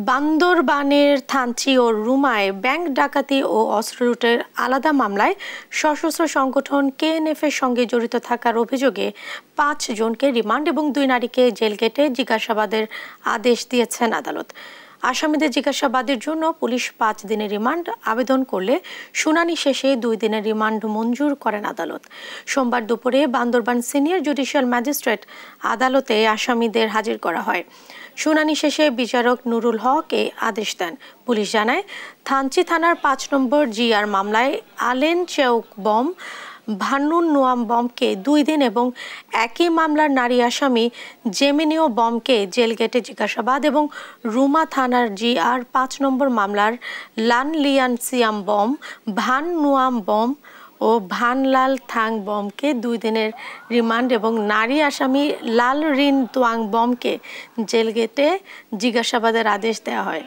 বান্দরবানের থানচি ও রুমায় ব্যাংক ডাকাতি ও অস্ত্র লুটের আলাদা মামলায় সশস্ত্র সংগঠন কেএনএফ-এর সঙ্গে জড়িত থাকার অভিযোগে ৫ জনকে রিমান্ড এবং ২ নারীকে জেল গেটে জিজ্ঞাসাবাদের আদেশ দিয়েছেন আদালত। আসামিদের জিজ্ঞাসাবাদের জন্য পুলিশ ৫ দিনের রিমান্ড আবেদন করলে শুনানি শেষে ২ দিনের রিমান্ড মঞ্জুর করেন আদালত। সোমবার দুপুরে বান্দরবান সিনিয়র জুডিশিয়াল ম্যাজিস্ট্রেট আদালতে আসামিদের হাজির করা হয়। শুনানি শেষে বিচারক নুরুল হক এ আদেশ দেন। পুলিশ জানায়, থানচি থানার ৫ নম্বর জিআর মামলায় আলেন চেউক বম, ভান্নুন নোয়াম বমকে ২ দিন এবং একই মামলার নারী আসামি জেমিনিও বমকে জেল গেটে জিজ্ঞাসাবাদ এবং রুমা থানার জিআর ৫ নম্বর মামলার লান লিয়ান সিয়াম বম, ভান নোয়াম বম ও ভানলাল থাং বমকে ২ দিনের রিমান্ড এবং নারী আসামি লাল রিন তোয়াং বমকে জেল গেটে জিজ্ঞাসাবাদের আদেশ দেওয়া হয়।